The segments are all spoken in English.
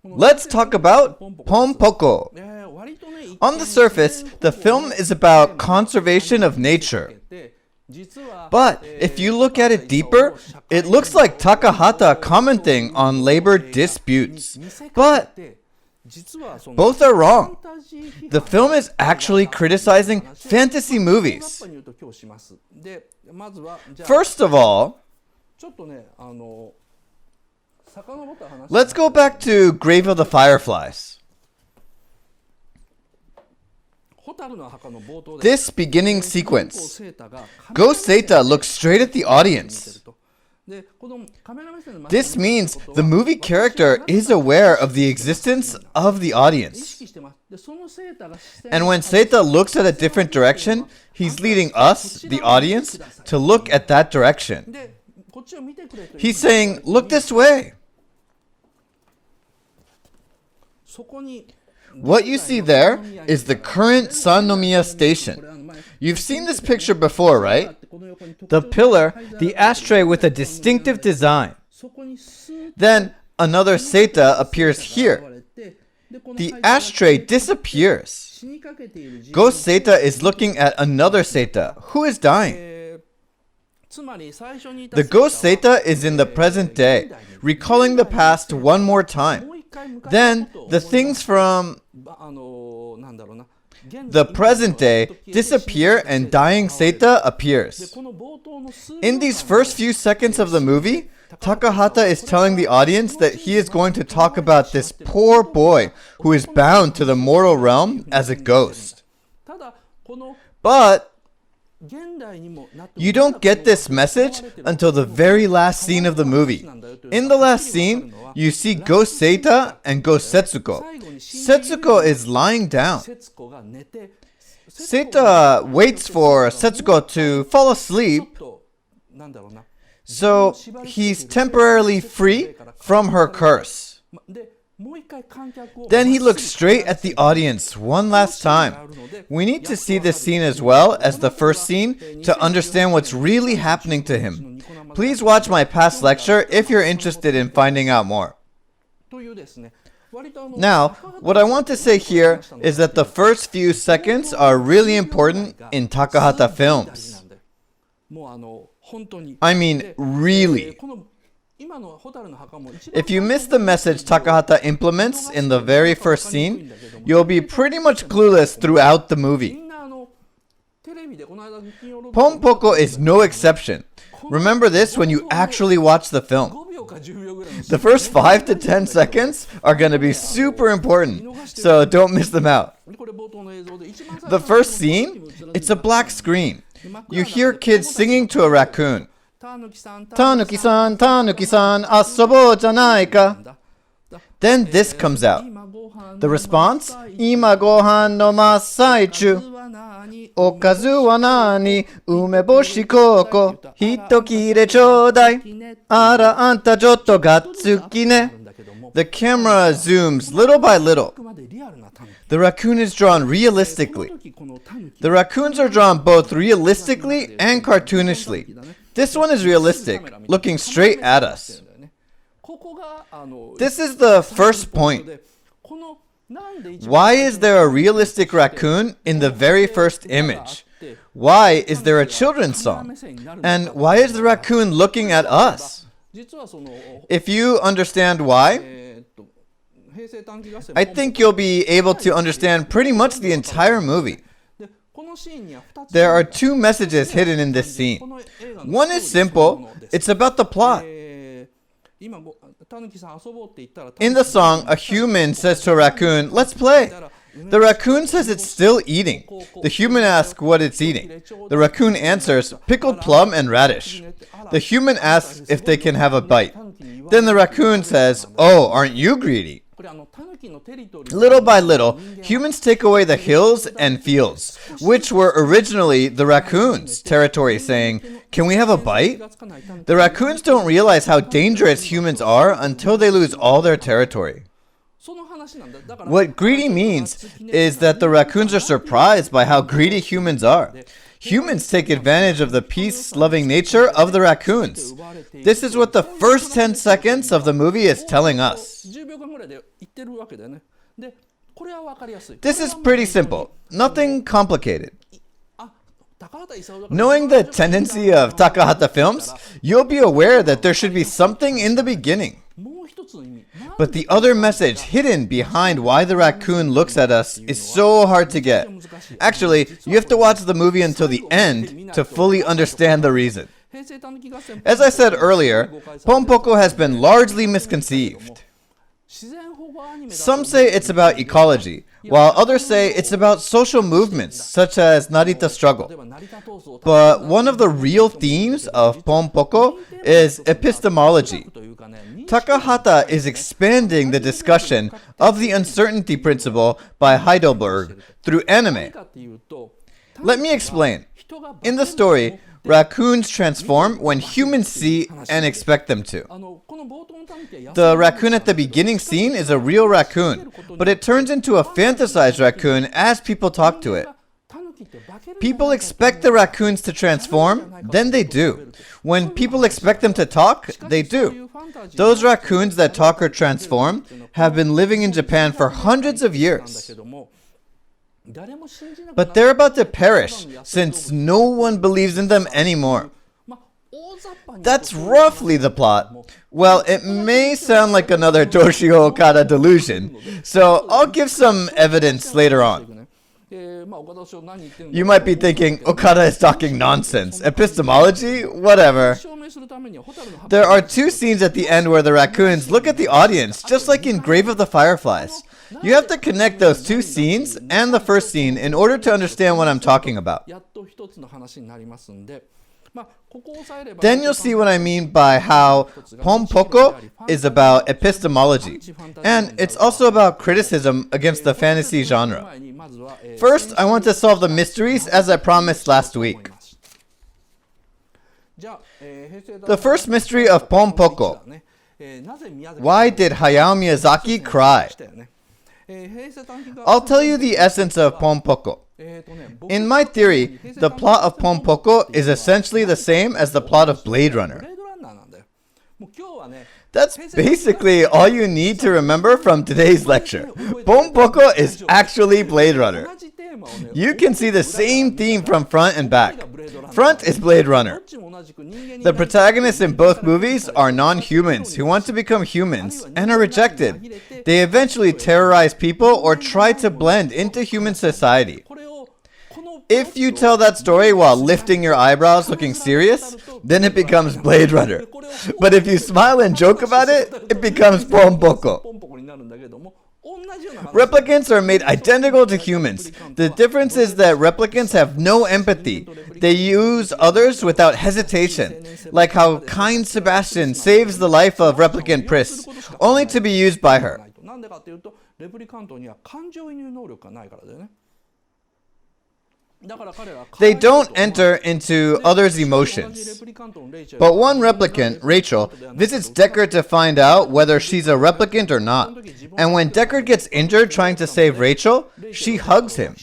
Let's talk about Pom Poko. On the surface, the film is about conservation of nature. But if you look at it deeper, it looks like Takahata commenting on labor disputes. But both are wrong. The film is actually criticizing fantasy movies. First of all, let's go back to Grave of the Fireflies. This beginning sequence, Ghost Seita looks straight at the audience. This means the movie character is aware of the existence of the audience. And when Seita looks at a different direction, he's leading us, the audience, to look at that direction. He's saying, look this way. What you see there is the current Sannomiya station. You've seen this picture before, right? The pillar, the ashtray with a distinctive design. Then another Seita appears here. The ashtray disappears. Ghost Seita is looking at another Seita who is dying. The Ghost Seita is in the present day, recalling the past one more time. Then the things from the present day disappear and dying Seita appears. In these first few seconds of the movie, Takahata is telling the audience that he is going to talk about this poor boy who is bound to the mortal realm as a ghost. But you don't get this message until the very last scene of the movie. In the last scene, you see Ghost Seita and Ghost Setsuko. Setsuko is lying down. Seita waits for Setsuko to fall asleep, so he's temporarily free from her curse. Then he looks straight at the audience one last time. We need to see this scene as well as the first scene to understand what's really happening to him. Please watch my past lecture if you're interested in finding out more. Now, what I want to say here is that the first few seconds are really important in Takahata films. I mean, really. If you miss the message Takahata implements in the very first scene, you'll be pretty much clueless throughout the movie. Pom Poko is no exception. Remember this when you actually watch the film. The first 5 to 10 seconds are going to be super important, so don't miss them out. The first scene, it's a black screen. You hear kids singing to a raccoon. Tanuki-san, Tanuki-san, asobo janai ka. Then this comes out. The response, Ima gohan no massaichu. Okazu wa nani? Umeboshi koko. Hitoki ire chodai. Ara anta jotto gatsuki ne. The camera zooms little by little. The raccoon is drawn realistically. The raccoons are drawn both realistically and cartoonishly. This one is realistic, looking straight at us. This is the first point. Why is there a realistic raccoon in the very first image? Why is there a children's song? And why is the raccoon looking at us? If you understand why, I think you'll be able to understand pretty much the entire movie. There are 2 messages hidden in this scene. One is simple. It's about the plot. In the song, a human says to a raccoon, "Let's play." The raccoon says it's still eating. The human asks what it's eating. The raccoon answers, "Pickled plum and radish." The human asks if they can have a bite. Then the raccoon says, "Oh, aren't you greedy?" Little by little, humans take away the hills and fields, which were originally the raccoons' territory, saying, "Can we have a bite?" The raccoons don't realize how dangerous humans are until they lose all their territory. What greedy means is that the raccoons are surprised by how greedy humans are. Humans take advantage of the peace-loving nature of the raccoons. This is what the first 10 seconds of the movie is telling us. This is pretty simple, nothing complicated. Knowing the tendency of Takahata films, you'll be aware that there should be something in the beginning. But the other message hidden behind why the raccoon looks at us is so hard to get. Actually, you have to watch the movie until the end to fully understand the reason. As I said earlier, Pom Poko has been largely misconceived. Some say it's about ecology, while others say it's about social movements, such as Narita struggle. But one of the real themes of Pom Poko is epistemology. Takahata is expanding the discussion of the uncertainty principle by Heidelberg through anime. Let me explain. In the story, raccoons transform when humans see and expect them to. The raccoon at the beginning scene is a real raccoon, but it turns into a fantasized raccoon as people talk to it. People expect the raccoons to transform, then they do. When people expect them to talk, they do. Those raccoons that talk or transform have been living in Japan for hundreds of years. But they're about to perish since no one believes in them anymore. That's roughly the plot. Well, it may sound like another Toshio Okada delusion, so I'll give some evidence later on. You might be thinking, Okada is talking nonsense. Epistemology? Whatever. There are two scenes at the end where the raccoons look at the audience, just like in Grave of the Fireflies. You have to connect those two scenes and the first scene in order to understand what I'm talking about. Then you'll see what I mean by how Pom Poko is about epistemology, and it's also about criticism against the fantasy genre. First, I want to solve the mysteries as I promised last week. The first mystery of Pom Poko. Why did Hayao Miyazaki cry? I'll tell you the essence of Pom Poko. In my theory, the plot of Pom Poko is essentially the same as the plot of Blade Runner. That's basically all you need to remember from today's lecture. Pom Poko is actually Blade Runner. You can see the same theme from front and back. Front is Blade Runner. The protagonists in both movies are non-humans who want to become humans and are rejected. They eventually terrorize people or try to blend into human society. If you tell that story while lifting your eyebrows looking serious, then it becomes Blade Runner. But if you smile and joke about it, it becomes Pom Poko. Replicants are made identical to humans. The difference is that replicants have no empathy. They use others without hesitation, like how kind Sebastian saves the life of replicant Pris, only to be used by her. They don't enter into others' emotions. But one replicant, Rachel, visits Deckard to find out whether she's a replicant or not. And when Deckard gets injured trying to save Rachel, she hugs him.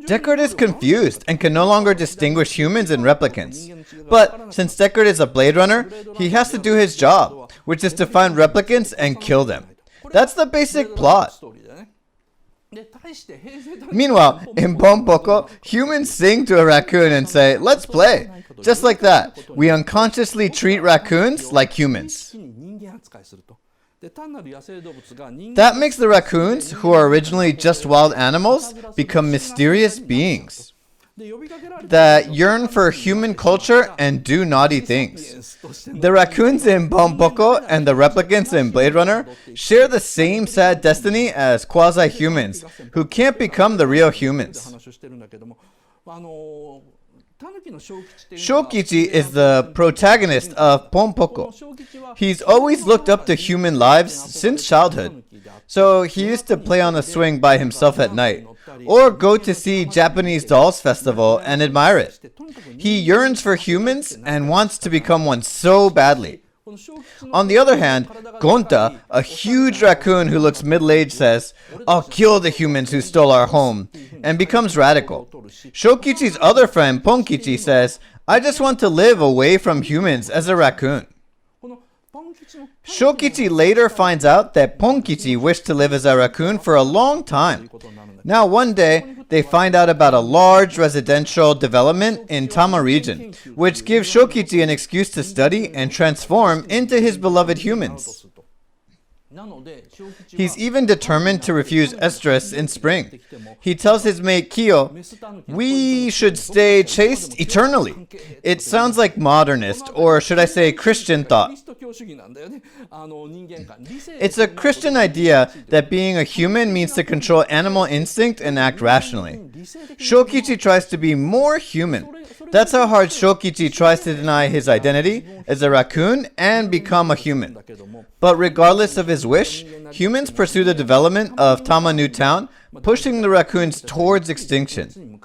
Deckard is confused and can no longer distinguish humans and replicants. But since Deckard is a Blade Runner, he has to do his job, which is to find replicants and kill them. That's the basic plot. Meanwhile, in Pom Poko, humans sing to a raccoon and say, "Let's play." Just like that, we unconsciously treat raccoons like humans. That makes the raccoons, who are originally just wild animals, become mysterious beings that yearn for human culture and do naughty things. The raccoons in Pom Poko and the replicants in Blade Runner share the same sad destiny as quasi-humans, who can't become the real humans. Shokichi is the protagonist of Pom Poko. He's always looked up to human lives since childhood. So he used to play on a swing by himself at night, or go to see Japanese Dolls Festival and admire it. He yearns for humans and wants to become one so badly. On the other hand, Gonta, a huge raccoon who looks middle-aged, says, "I'll kill the humans who stole our home," and becomes radical. Shokichi's other friend, Ponkichi, says, "I just want to live away from humans as a raccoon." Shokichi later finds out that Ponkichi wished to live as a raccoon for a long time. Now one day, they find out about a large residential development in Tama region, which gives Shokichi an excuse to study and transform into his beloved humans. He's even determined to refuse estrus in spring. He tells his mate Kiyo, "We should stay chaste eternally." It sounds like modernist, or should I say Christian thought. It's a Christian idea that being a human means to control animal instinct and act rationally. Shokichi tries to be more human. That's how hard Shokichi tries to deny his identity as a raccoon and become a human. But regardless of his wish, humans pursue the development of Tama New Town, pushing the raccoons towards extinction.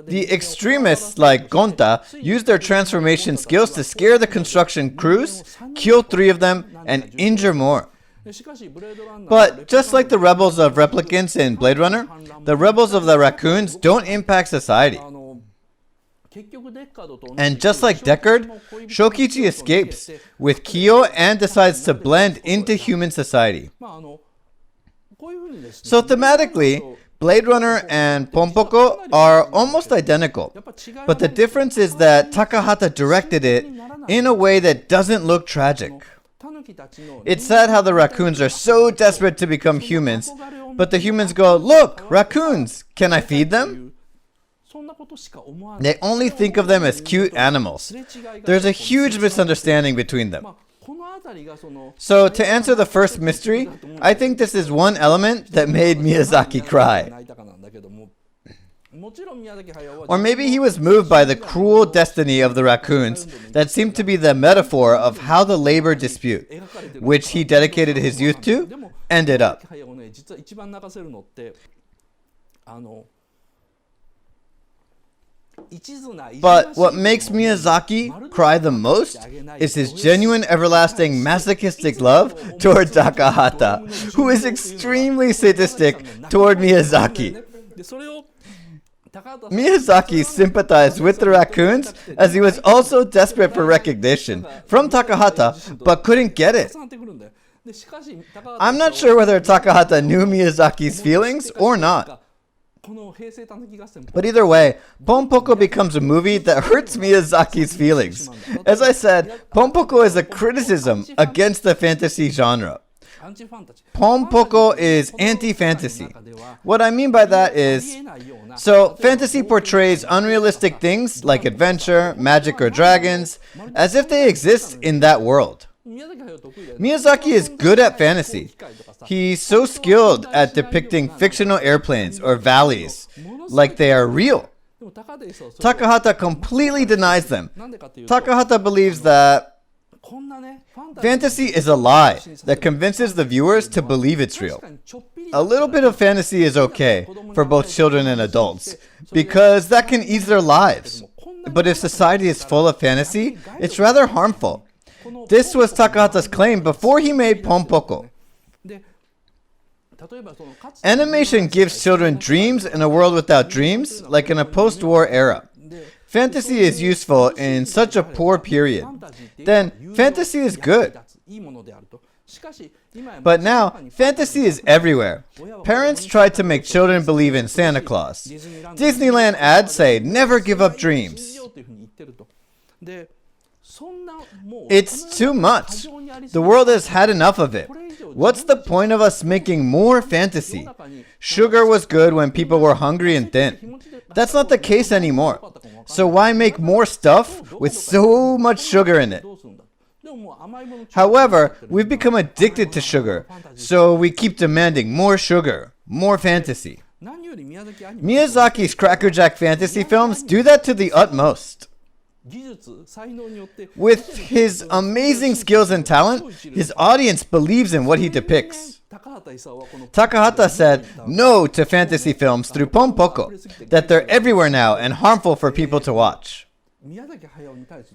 The extremists like Gonta use their transformation skills to scare the construction crews, kill 3 of them, and injure more. But just like the rebels of replicants in Blade Runner, the rebels of the raccoons don't impact society. And just like Deckard, Shokichi escapes with Kiyo and decides to blend into human society. So thematically, Blade Runner and Pom Poko are almost identical, but the difference is that Takahata directed it in a way that doesn't look tragic. It's sad how the raccoons are so desperate to become humans, but the humans go, "Look, raccoons, can I feed them?" They only think of them as cute animals. There's a huge misunderstanding between them. So to answer the first mystery, I think this is one element that made Miyazaki cry. Or maybe he was moved by the cruel destiny of the raccoons that seemed to be the metaphor of how the labor dispute, which he dedicated his youth to, ended up. But what makes Miyazaki cry the most is his genuine, everlasting, masochistic love toward Takahata, who is extremely sadistic toward Miyazaki. Miyazaki sympathized with the raccoons as he was also desperate for recognition from Takahata, but couldn't get it. I'm not sure whether Takahata knew Miyazaki's feelings or not. But either way, Pom Poko becomes a movie that hurts Miyazaki's feelings. As I said, Pom Poko is a criticism against the fantasy genre. Pom Poko is anti-fantasy. What I mean by that is, so fantasy portrays unrealistic things like adventure, magic, or dragons as if they exist in that world. Miyazaki is good at fantasy. He's so skilled at depicting fictional airplanes or valleys like they are real. Takahata completely denies them. Takahata believes that fantasy is a lie that convinces the viewers to believe it's real. A little bit of fantasy is okay for both children and adults because that can ease their lives. But if society is full of fantasy, it's rather harmful. This was Takahata's claim before he made Pom Poko. Animation gives children dreams in a world without dreams, like in a post-war era. Fantasy is useful in such a poor period. Then, fantasy is good. But now, fantasy is everywhere. Parents try to make children believe in Santa Claus. Disneyland ads say, "Never give up dreams." It's too much. The world has had enough of it. What's the point of us making more fantasy? Sugar was good when people were hungry and thin. That's not the case anymore. So why make more stuff with so much sugar in it? However, we've become addicted to sugar, so we keep demanding more sugar, more fantasy. Miyazaki's crackerjack fantasy films do that to the utmost. With his amazing skills and talent, his audience believes in what he depicts. Takahata said no to fantasy films through Pom Poko, that they're everywhere now and harmful for people to watch.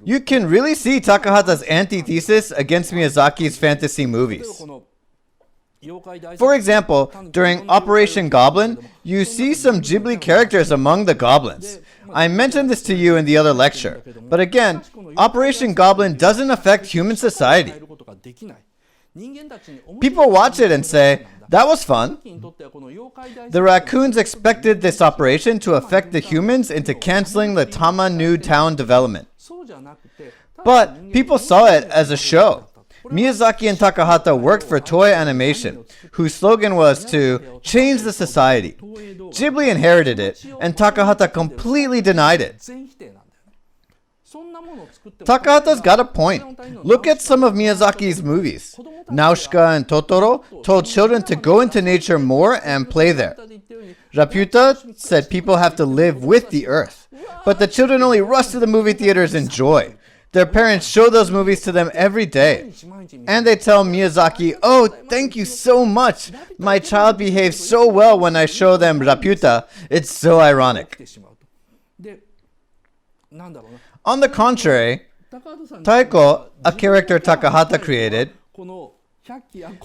You can really see Takahata's antithesis against Miyazaki's fantasy movies. For example, during Operation Goblin, you see some Ghibli characters among the goblins. I mentioned this to you in the other lecture, but again, Operation Goblin doesn't affect human society. People watch it and say, that was fun. The raccoons expected this operation to affect the humans into canceling the Tama New Town development. But people saw it as a show. Miyazaki and Takahata worked for Toei Animation, whose slogan was to change the society. Ghibli inherited it, and Takahata completely denied it. Takahata's got a point. Look at some of Miyazaki's movies. Nausicaa and Totoro told children to go into nature more and play there. Raputa said people have to live with the earth. But the children only rush to the movie theaters in joy. Their parents show those movies to them every day. And they tell Miyazaki, oh, thank you so much. My child behaves so well when I show them Raputa. It's so ironic. On the contrary, Taiko, a character Takahata created,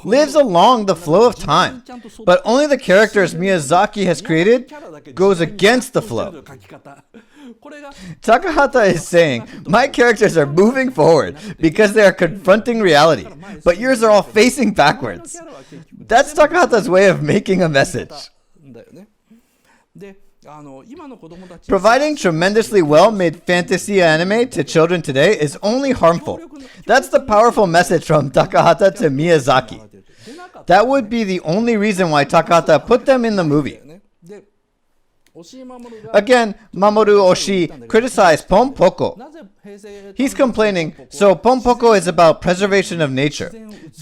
lives along the flow of time, but only the characters Miyazaki has created goes against the flow. Takahata is saying, my characters are moving forward because they are confronting reality, but yours are all facing backwards. That's Takahata's way of making a message. Providing tremendously well-made fantasy anime to children today is only harmful. That's the powerful message from Takahata to Miyazaki. That would be the only reason why Takahata put them in the movie. Again, Mamoru Oshii criticized Pom Poko. He's complaining, so Pom Poko is about preservation of nature.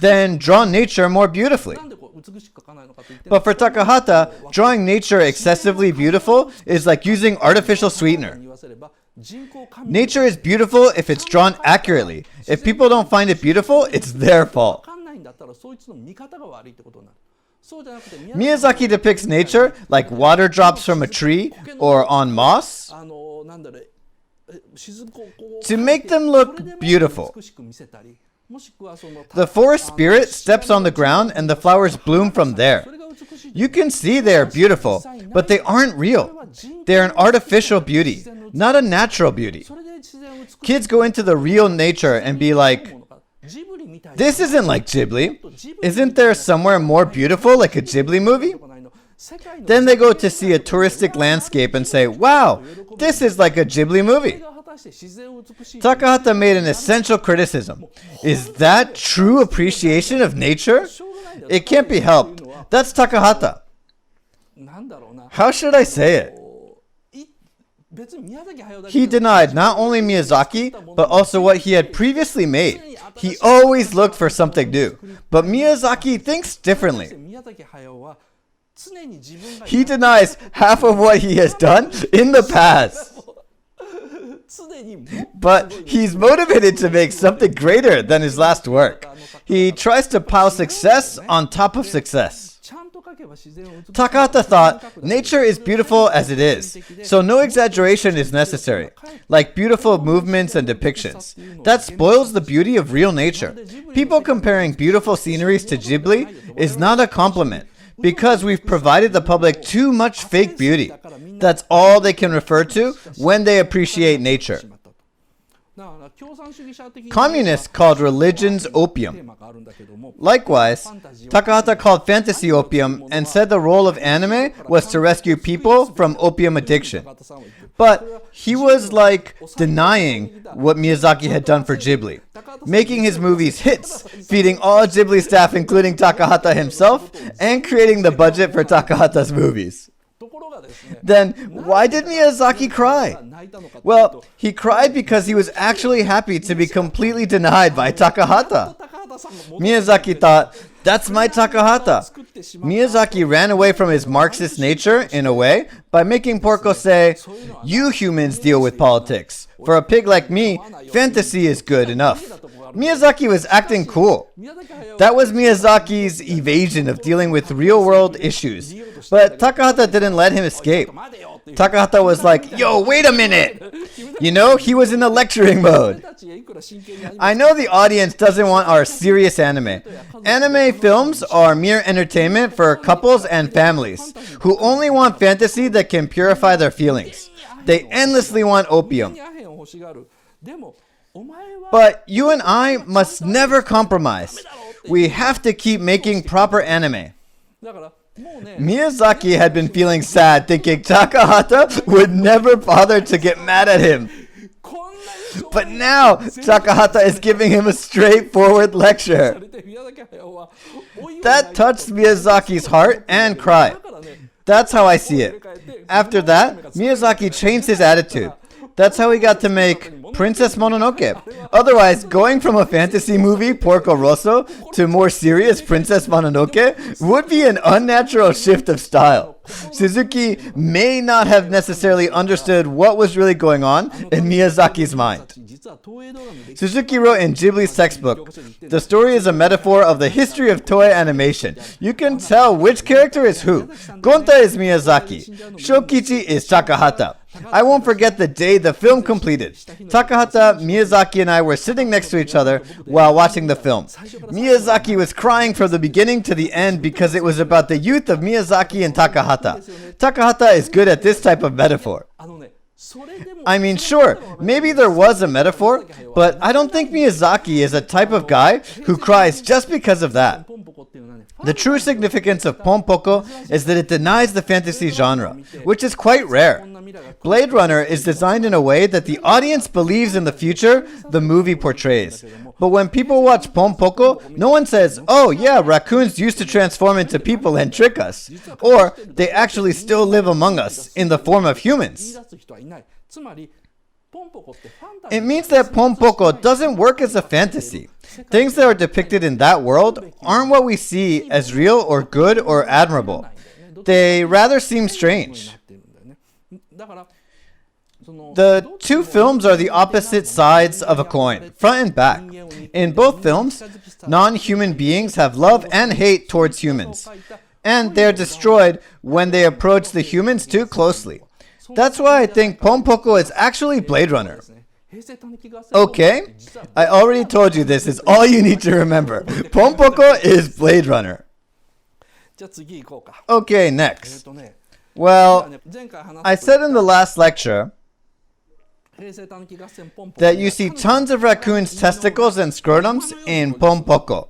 Then draw nature more beautifully. But for Takahata, drawing nature excessively beautiful is like using artificial sweetener. Nature is beautiful if it's drawn accurately. If people don't find it beautiful, it's their fault. Miyazaki depicts nature like water drops from a tree or on moss to make them look beautiful. The forest spirit steps on the ground and the flowers bloom from there. You can see they are beautiful, but they aren't real. They are an artificial beauty, not a natural beauty. Kids go into the real nature and be like, this isn't like Ghibli. Isn't there somewhere more beautiful like a Ghibli movie? Then they go to see a touristic landscape and say, wow, this is like a Ghibli movie. Takahata made an essential criticism. Is that true appreciation of nature? It can't be helped. That's Takahata. How should I say it? He denied not only Miyazaki, but also what he had previously made. He always looked for something new. But Miyazaki thinks differently. He denies half of what he has done in the past. But he's motivated to make something greater than his last work. He tries to pile success on top of success. Takahata thought, nature is beautiful as it is, so no exaggeration is necessary, like beautiful movements and depictions. That spoils the beauty of real nature. People comparing beautiful sceneries to Ghibli is not a compliment, because we've provided the public too much fake beauty. That's all they can refer to when they appreciate nature. Communists called religions opium. Likewise, Takahata called fantasy opium and said the role of anime was to rescue people from opium addiction. But he was like denying what Miyazaki had done for Ghibli, making his movies hits, feeding all Ghibli staff including Takahata himself, and creating the budget for Takahata's movies. Then, why did Miyazaki cry? Well, he cried because he was actually happy to be completely denied by Takahata. Miyazaki thought, that's my Takahata. Miyazaki ran away from his Marxist nature, in a way, by making Porco say, you humans deal with politics. For a pig like me, fantasy is good enough. Miyazaki was acting cool. That was Miyazaki's evasion of dealing with real-world issues. But Takahata didn't let him escape. Takahata was like, yo, wait a minute. You know, he was in a lecturing mode. I know the audience doesn't want our serious anime. Anime films are mere entertainment for couples and families who only want fantasy that can purify their feelings. They endlessly want opium. But you and I must never compromise. We have to keep making proper anime. Miyazaki had been feeling sad, thinking Takahata would never bother to get mad at him. But now, Takahata is giving him a straightforward lecture. That touched Miyazaki's heart and cried. That's how I see it. After that, Miyazaki changed his attitude. That's how he got to make Princess Mononoke. Otherwise, going from a fantasy movie, Porco Rosso, to more serious Princess Mononoke would be an unnatural shift of style. Suzuki may not have necessarily understood what was really going on in Miyazaki's mind. Suzuki wrote in Ghibli's textbook, the story is a metaphor of the history of Toei animation. You can tell which character is who. Gonta is Miyazaki. Shokichi is Takahata. I won't forget the day the film completed. Takahata, Miyazaki, and I were sitting next to each other while watching the film. Miyazaki was crying from the beginning to the end because it was about the youth of Miyazaki and Takahata. Takahata is good at this type of metaphor. I mean, sure, maybe there was a metaphor, but I don't think Miyazaki is a type of guy who cries just because of that. The true significance of Pom Poko is that it denies the fantasy genre, which is quite rare. Blade Runner is designed in a way that the audience believes in the future the movie portrays. But when people watch Pom Poko, no one says, oh yeah, raccoons used to transform into people and trick us. Or they actually still live among us in the form of humans. It means that Pom Poko doesn't work as a fantasy. Things that are depicted in that world aren't what we see as real or good or admirable. They rather seem strange. The two films are the opposite sides of a coin, front and back. In both films, non-human beings have love and hate towards humans, and they are destroyed when they approach the humans too closely. That's why I think Pom Poko is actually Blade Runner. Okay, I already told you this is all you need to remember. Pom Poko is Blade Runner. Okay, next. Well, I said in the last lecture that you see tons of raccoons' testicles and scrotums in Pom Poko.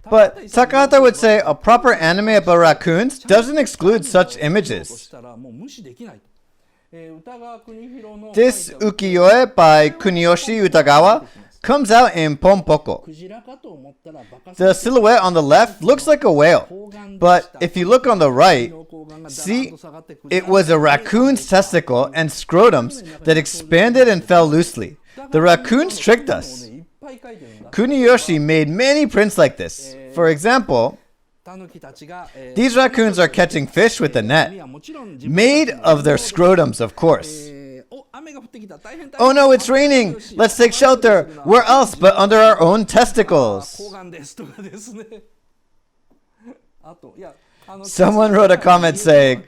But Takahata would say a proper anime about raccoons doesn't exclude such images. This ukiyo-e by Kuniyoshi Utagawa comes out in Pom Poko. The silhouette on the left looks like a whale, but if you look on the right, see, it was a raccoon's testicle and scrotums that expanded and fell loosely. The raccoons tricked us. Kuniyoshi made many prints like this. For example, these raccoons are catching fish with a net, made of their scrotums, of course. Oh no, it's raining! Let's take shelter! Where else but under our own testicles? Someone wrote a comment saying,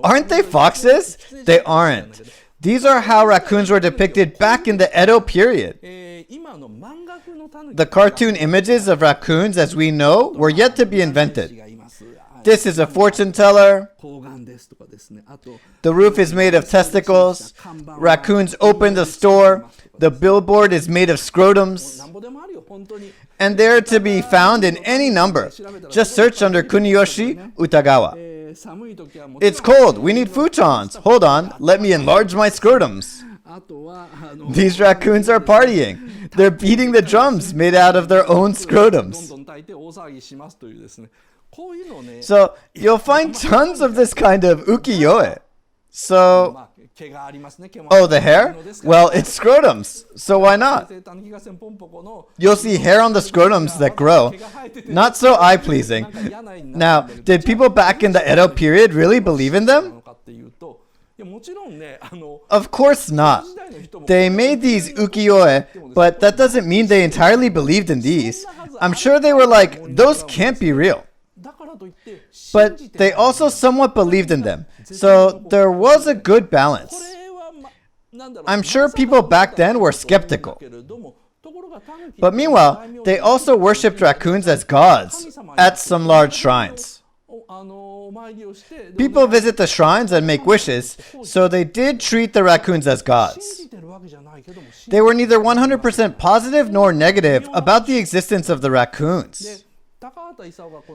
aren't they foxes? They aren't. These are how raccoons were depicted back in the Edo period. The cartoon images of raccoons, as we know, were yet to be invented. This is a fortune teller. The roof is made of testicles. Raccoons open the store. The billboard is made of scrotums. And they're to be found in any number. Just search under Kuniyoshi Utagawa. It's cold. We need futons. Hold on. Let me enlarge my scrotums. These raccoons are partying. They're beating the drums made out of their own scrotums. So you'll find tons of this kind of ukiyo-e. So, oh, the hair? Well, it's scrotums, so why not? You'll see hair on the scrotums that grow. Not so eye-pleasing. Now, did people back in the Edo period really believe in them? Of course not. They made these ukiyo-e, but that doesn't mean they entirely believed in these. I'm sure they were like, those can't be real. but they also somewhat believed in them. So there was a good balance. I'm sure people back then were skeptical. But meanwhile, they also worshipped raccoons as gods at some large shrines. People visit the shrines and make wishes, so they did treat the raccoons as gods. They were neither 100% positive nor negative about the existence of the raccoons.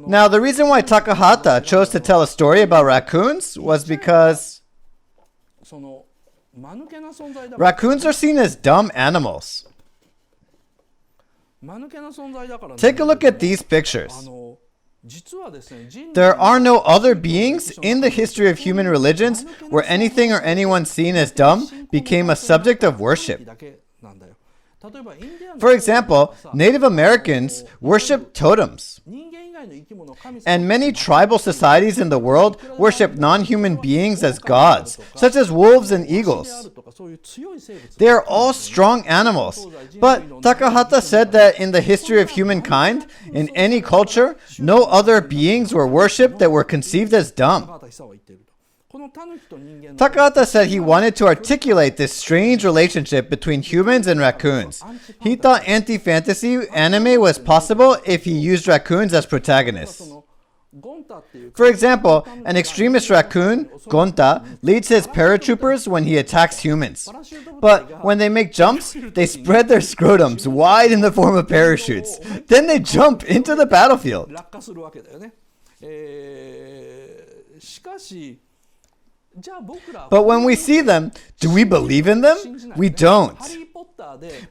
Now, the reason why Takahata chose to tell a story about raccoons was because raccoons are seen as dumb animals. Take a look at these pictures. There are no other beings in the history of human religions where anything or anyone seen as dumb became a subject of worship. For example, Native Americans worship totems. And many tribal societies in the world worship non-human beings as gods, such as wolves and eagles. They are all strong animals. But Takahata said that in the history of humankind, in any culture, no other beings were worshipped that were conceived as dumb. Takahata said he wanted to articulate this strange relationship between humans and raccoons. He thought anti-fantasy anime was possible if he used raccoons as protagonists. For example, an extremist raccoon, Gonta, leads his paratroopers when he attacks humans. But when they make jumps, they spread their scrotums wide in the form of parachutes. Then they jump into the battlefield. But when we see them, do we believe in them? We don't.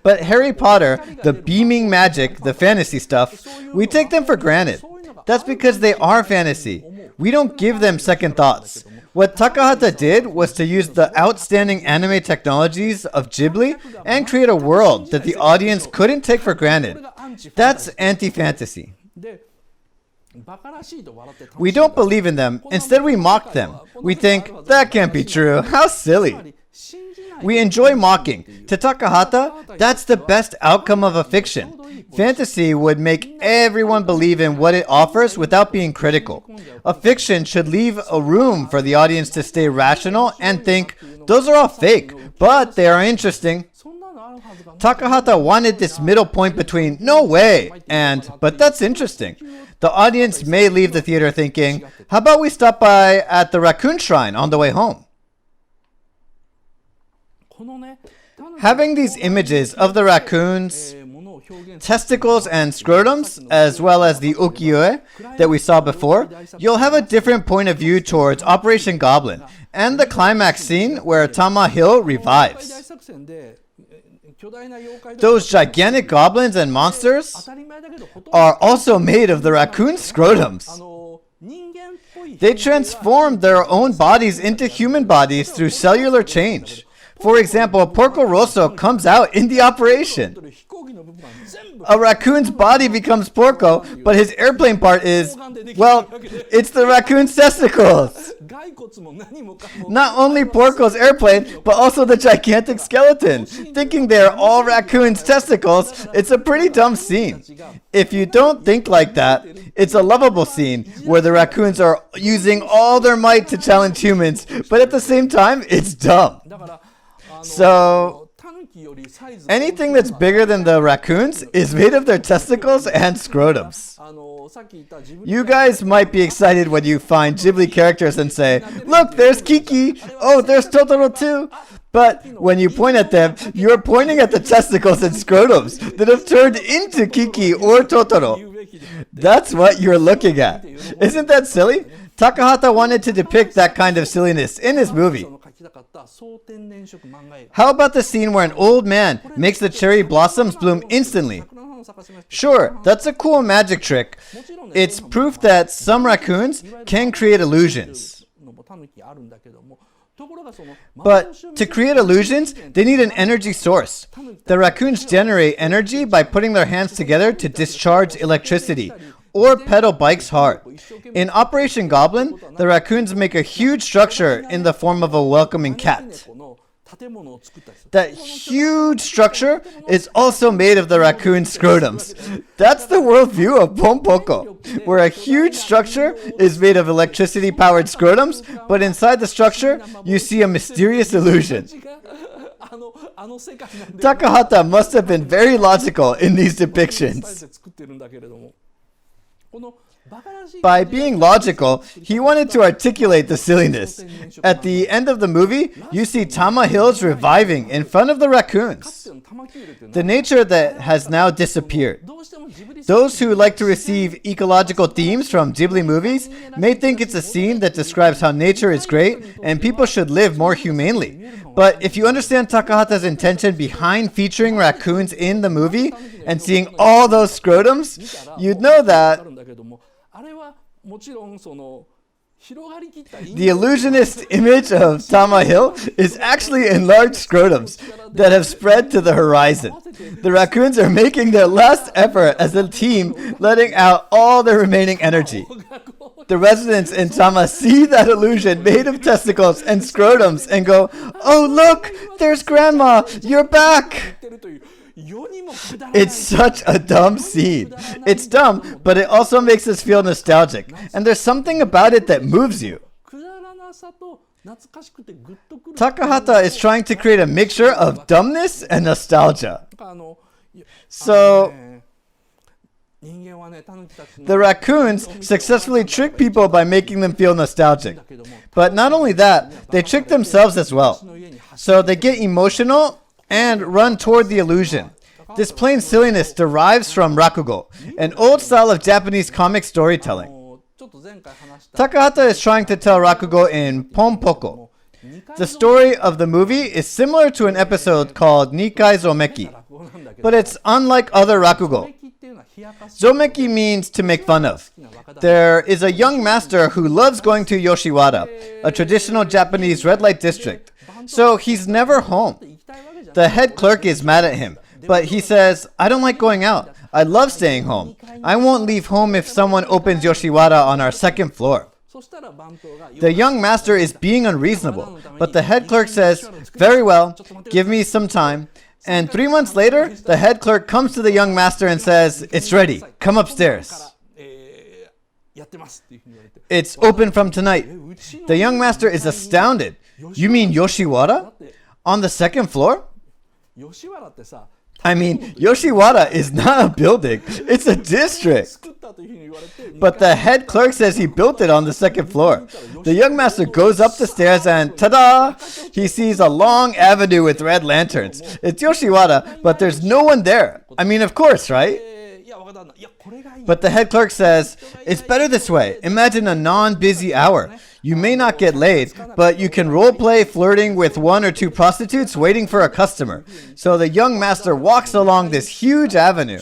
But Harry Potter, the beaming magic, the fantasy stuff, we take them for granted. That's because they are fantasy. We don't give them second thoughts. What Takahata did was to use the outstanding anime technologies of Ghibli and create a world that the audience couldn't take for granted. That's anti-fantasy. We don't believe in them. Instead, we mock them. We think, that can't be true. How silly. We enjoy mocking. To Takahata, that's the best outcome of a fiction. Fantasy would make everyone believe in what it offers without being critical. A fiction should leave a room for the audience to stay rational and think, those are all fake, but they are interesting. Takahata wanted this middle point between no way and but that's interesting. The audience may leave the theater thinking, how about we stop by at the raccoon shrine on the way home? Having these images of the raccoons, testicles and scrotums, as well as the ukiyo-e that we saw before, you'll have a different point of view towards Operation Goblin and the climax scene where Tama Hill revives. Those gigantic goblins and monsters are also made of the raccoon scrotums. They transform their own bodies into human bodies through cellular change. For example, Porco Rosso comes out in the operation. A raccoon's body becomes Porco, but his airplane part is, well, it's the raccoon's testicles. Not only Porco's airplane, but also the gigantic skeleton. Thinking they're all raccoon's testicles, it's a pretty dumb scene. If you don't think like that, it's a lovable scene where the raccoons are using all their might to challenge humans, but at the same time, it's dumb. So, anything that's bigger than the raccoons is made of their testicles and scrotums. You guys might be excited when you find Ghibli characters and say, look, there's Kiki! Oh, there's Totoro too! But when you point at them, you're pointing at the testicles and scrotums that have turned into Kiki or Totoro. That's what you're looking at. Isn't that silly? Takahata wanted to depict that kind of silliness in his movie. How about the scene where an old man makes the cherry blossoms bloom instantly? Sure, that's a cool magic trick. It's proof that some raccoons can create illusions. But to create illusions, they need an energy source. The raccoons generate energy by putting their hands together to discharge electricity, or pedal bikes hard. In Operation Goblin, the raccoons make a huge structure in the form of a welcoming cat. That huge structure is also made of the raccoon scrotums. That's the worldview of Pom Poko, where a huge structure is made of electricity-powered scrotums, but inside the structure, you see a mysterious illusion. Takahata must have been very logical in these depictions. By being logical, he wanted to articulate the silliness. At the end of the movie, you see Tama Hills reviving in front of the raccoons. The nature that has now disappeared. Those who like to receive ecological themes from Ghibli movies may think it's a scene that describes how nature is great and people should live more humanely. But if you understand Takahata's intention behind featuring raccoons in the movie and seeing all those scrotums, you'd know that the illusionist image of Tama Hill is actually enlarged scrotums that have spread to the horizon. The raccoons are making their last effort as a team, letting out all their remaining energy. The residents in Tama see that illusion made of testicles and scrotums and go, "Oh look, there's Grandma, you're back!" It's such a dumb scene. It's dumb, but it also makes us feel nostalgic. And there's something about it that moves you. Takahata is trying to create a mixture of dumbness and nostalgia. So, the raccoons successfully trick people by making them feel nostalgic. But not only that, they trick themselves as well. So they get emotional and run toward the illusion. This plain silliness derives from Rakugo, an old style of Japanese comic storytelling. Takahata is trying to tell Rakugo in Pom Poko. The story of the movie is similar to an episode called Nikai Zomeki, but it's unlike other Rakugo. Zomeki means to make fun of. There is a young master who loves going to Yoshiwara, a traditional Japanese red light district, so he's never home. The head clerk is mad at him, but he says, "I don't like going out. I love staying home. I won't leave home if someone opens Yoshiwara on our second floor." The young master is being unreasonable, but the head clerk says, "Very well, give me some time." And 3 months later, the head clerk comes to the young master and says, "It's ready. Come upstairs. It's open from tonight." The young master is astounded. "You mean Yoshiwara? On the second floor?" I mean, Yoshiwara is not a building, it's a district. But the head clerk says he built it on the second floor. The young master goes up the stairs and ta-da! He sees a long avenue with red lanterns. It's Yoshiwara, but there's no one there. I mean, of course, right? But the head clerk says, "It's better this way. Imagine a non-busy hour. You may not get laid, but you can roleplay flirting with 1 or 2 prostitutes waiting for a customer." So the young master walks along this huge avenue.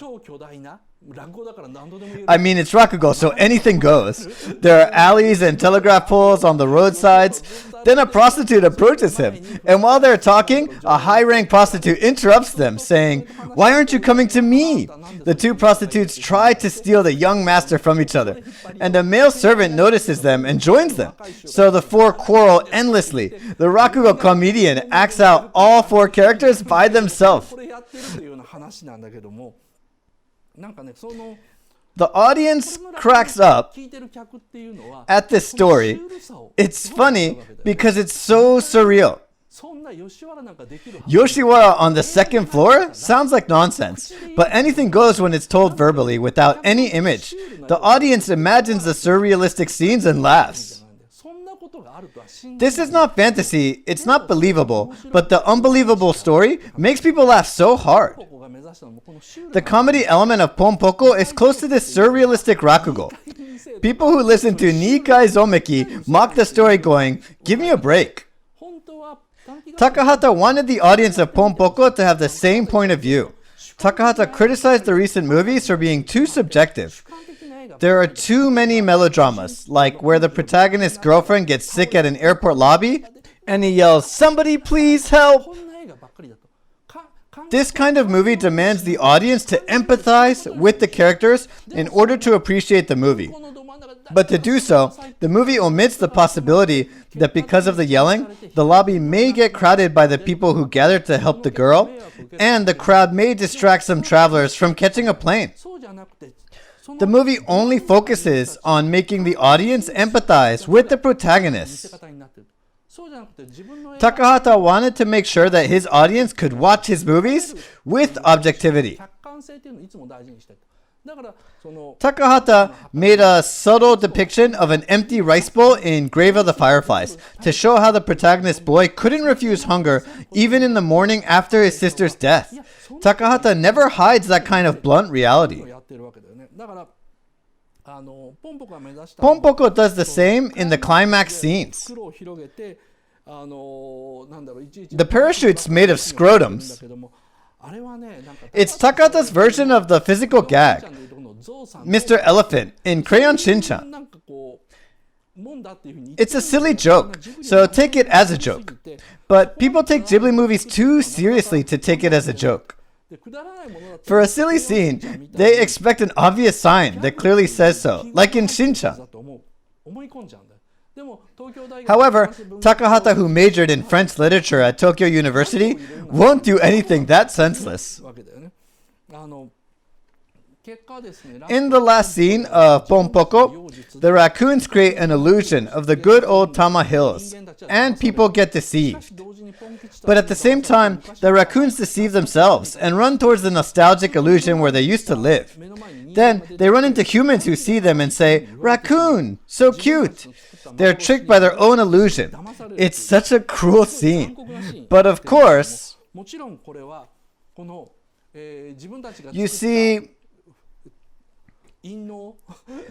I mean, it's Rakugo, so anything goes. There are alleys and telegraph poles on the roadsides. Then a prostitute approaches him, and while they're talking, a high-ranked prostitute interrupts them, saying, "Why aren't you coming to me?" The 2 prostitutes try to steal the young master from each other, and a male servant notices them and joins them. So the 4 quarrel endlessly. The Rakugo comedian acts out all 4 characters by themselves. The audience cracks up at this story. It's funny because it's so surreal. Yoshiwara on the second floor sounds like nonsense, but anything goes when it's told verbally without any image. The audience imagines the surrealistic scenes and laughs. This is not fantasy, it's not believable, but the unbelievable story makes people laugh so hard. The comedy element of Pom Poko is close to this surrealistic Rakugo. People who listen to Nikai Zomeki mock the story going, "Give me a break." Takahata wanted the audience of Pom Poko to have the same point of view. Takahata criticized the recent movies for being too subjective. There are too many melodramas, like where the protagonist's girlfriend gets sick at an airport lobby and he yells, "Somebody please help!" This kind of movie demands the audience to empathize with the characters in order to appreciate the movie. But to do so, the movie omits the possibility that because of the yelling, the lobby may get crowded by the people who gathered to help the girl, and the crowd may distract some travelers from catching a plane. The movie only focuses on making the audience empathize with the protagonist. Takahata wanted to make sure that his audience could watch his movies with objectivity. Takahata made a subtle depiction of an empty rice bowl in Grave of the Fireflies to show how the protagonist boy couldn't refuse hunger even in the morning after his sister's death. Takahata never hides that kind of blunt reality. Pom Poko does the same in the climax scenes. The parachute's made of scrotums. It's Takahata's version of the physical gag, Mr. Elephant, in Crayon Shin-chan. It's a silly joke, so take it as a joke. But people take Ghibli movies too seriously to take it as a joke. For a silly scene, they expect an obvious sign that clearly says so, like in Shin-chan. However, Takahata, who majored in French literature at Tokyo University, won't do anything that senseless. In the last scene of Pom Poko, the raccoons create an illusion of the good old Tama Hills, and people get deceived. But at the same time, the raccoons deceive themselves and run towards the nostalgic illusion where they used to live. Then they run into humans who see them and say, "Raccoon, so cute." They're tricked by their own illusion. It's such a cruel scene. But of course, you see,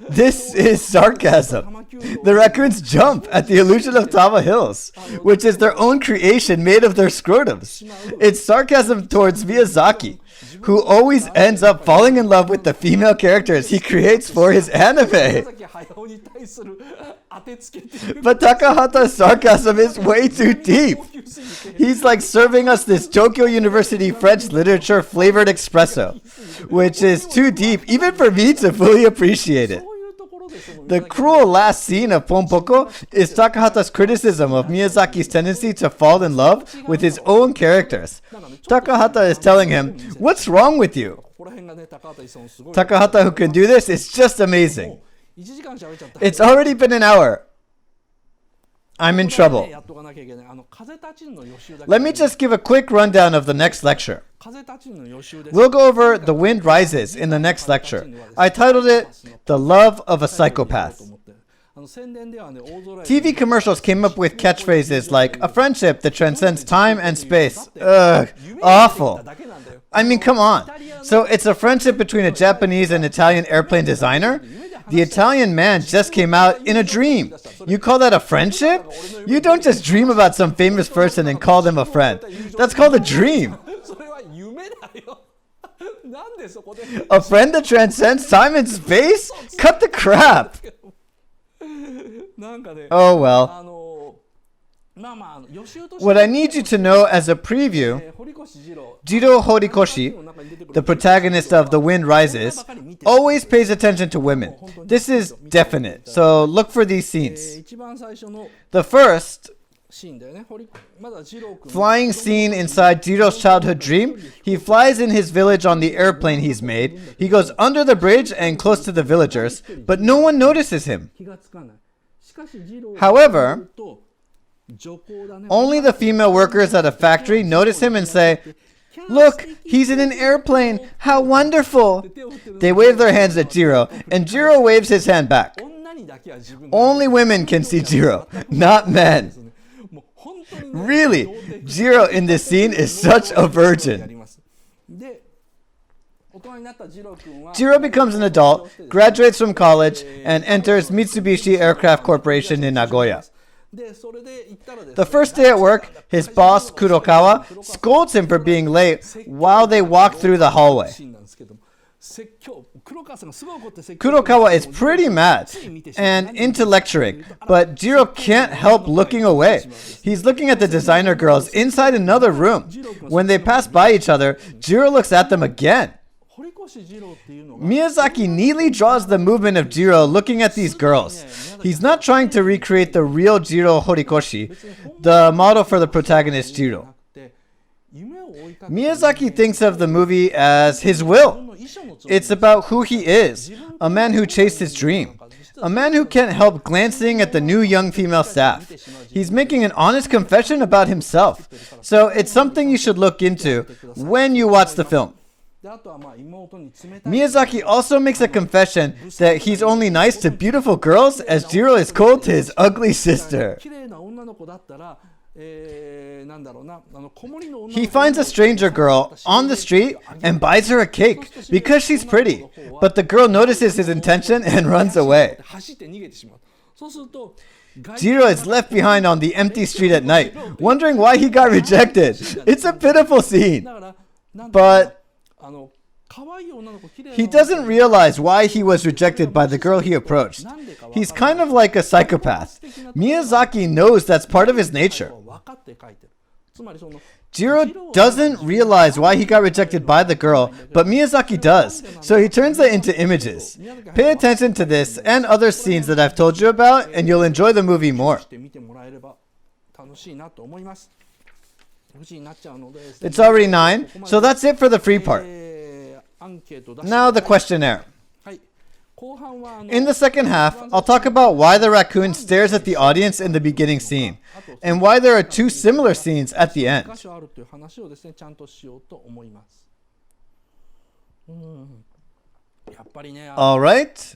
this is sarcasm. The raccoons jump at the illusion of Tama Hills, which is their own creation made of their scrotums. It's sarcasm towards Miyazaki, who always ends up falling in love with the female characters he creates for his anime. But Takahata's sarcasm is way too deep. He's like serving us this Tokyo University French literature flavored espresso, which is too deep even for me to fully appreciate it. The cruel last scene of Pom Poko is Takahata's criticism of Miyazaki's tendency to fall in love with his own characters. Takahata is telling him, "What's wrong with you?" Takahata, who can do this, is just amazing. It's already been an hour. I'm in trouble. Let me just give a quick rundown of the next lecture. We'll go over The Wind Rises in the next lecture. I titled it The Love of a Psychopath. TV commercials came up with catchphrases like a friendship that transcends time and space. Ugh, awful. I mean, come on. So it's a friendship between a Japanese and Italian airplane designer? The Italian man just came out in a dream. You call that a friendship? You don't just dream about some famous person and call them a friend. That's called a dream. A friend that transcends time and space? Cut the crap. Oh well. What I need you to know as a preview, Jiro Horikoshi, the protagonist of The Wind Rises, always pays attention to women. This is definite, so look for these scenes. The first, flying scene inside Jiro's childhood dream, he flies in his village on the airplane he's made. He goes under the bridge and close to the villagers, but no one notices him. However, only the female workers at a factory notice him and say, "Look, he's in an airplane. How wonderful." They wave their hands at Jiro, and Jiro waves his hand back. Only women can see Jiro, not men. Really, Jiro in this scene is such a virgin. Jiro becomes an adult, graduates from college, and enters Mitsubishi Aircraft Corporation in Nagoya. The first day at work, his boss, Kurokawa, scolds him for being late while they walk through the hallway. Kurokawa is pretty mad and into lecturing, but Jiro can't help looking away. He's looking at the designer girls inside another room. When they pass by each other, Jiro looks at them again. Miyazaki neatly draws the movement of Jiro looking at these girls. He's not trying to recreate the real Jiro Horikoshi, the model for the protagonist Jiro. Miyazaki thinks of the movie as his will. It's about who he is, a man who chased his dream, a man who can't help glancing at the new young female staff. He's making an honest confession about himself. So it's something you should look into when you watch the film. Miyazaki also makes a confession that he's only nice to beautiful girls as Jiro is cold to his ugly sister. He finds a stranger girl on the street and buys her a cake because she's pretty, but the girl notices his intention and runs away. Jiro is left behind on the empty street at night, wondering why he got rejected. It's a pitiful scene. But he doesn't realize why he was rejected by the girl he approached. He's kind of like a psychopath. Miyazaki knows that's part of his nature. Jiro doesn't realize why he got rejected by the girl, but Miyazaki does, so he turns it into images. Pay attention to this and other scenes that I've told you about, and you'll enjoy the movie more. It's already 9, so that's it for the free part. Now the questionnaire. In the second half, I'll talk about why the raccoon stares at the audience in the beginning scene, and why there are 2 similar scenes at the end. Alright.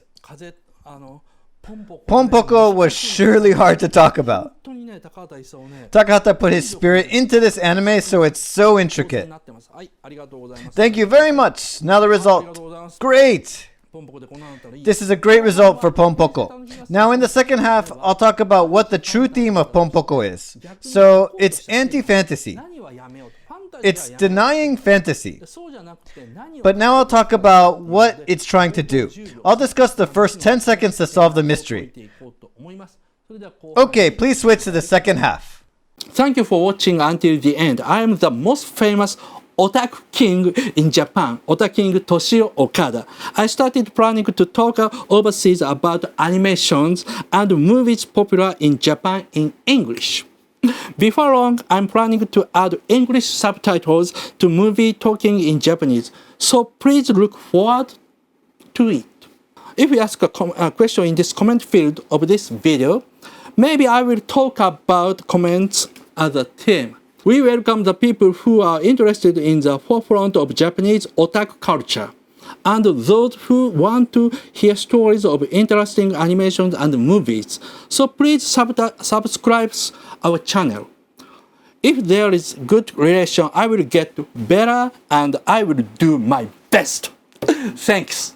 Pom Poko was surely hard to talk about. Takahata put his spirit into this anime, so it's so intricate. Thank you very much. Now the result. Great! This is a great result for Pom Poko. Now in the second half, I'll talk about what the true theme of Pom Poko is. So it's anti-fantasy. It's denying fantasy. But now I'll talk about what it's trying to do. I'll discuss the first 10 seconds to solve the mystery. Okay, please switch to the second half. Thank you for watching until the end. I am the most famous Otaku King in Japan, Otaking Toshio Okada. I started planning to talk overseas about animations and movies popular in Japan in English. Before long, I'm planning to add English subtitles to movie talking in Japanese, so please look forward to it. If you ask a question in this comment field of this video, maybe I will talk about comments as a theme. We welcome the people who are interested in the forefront of Japanese otaku culture, and those who want to hear stories of interesting animations and movies. So please subscribe our channel. If there is good relation, I will get better and I will do my best. Thanks.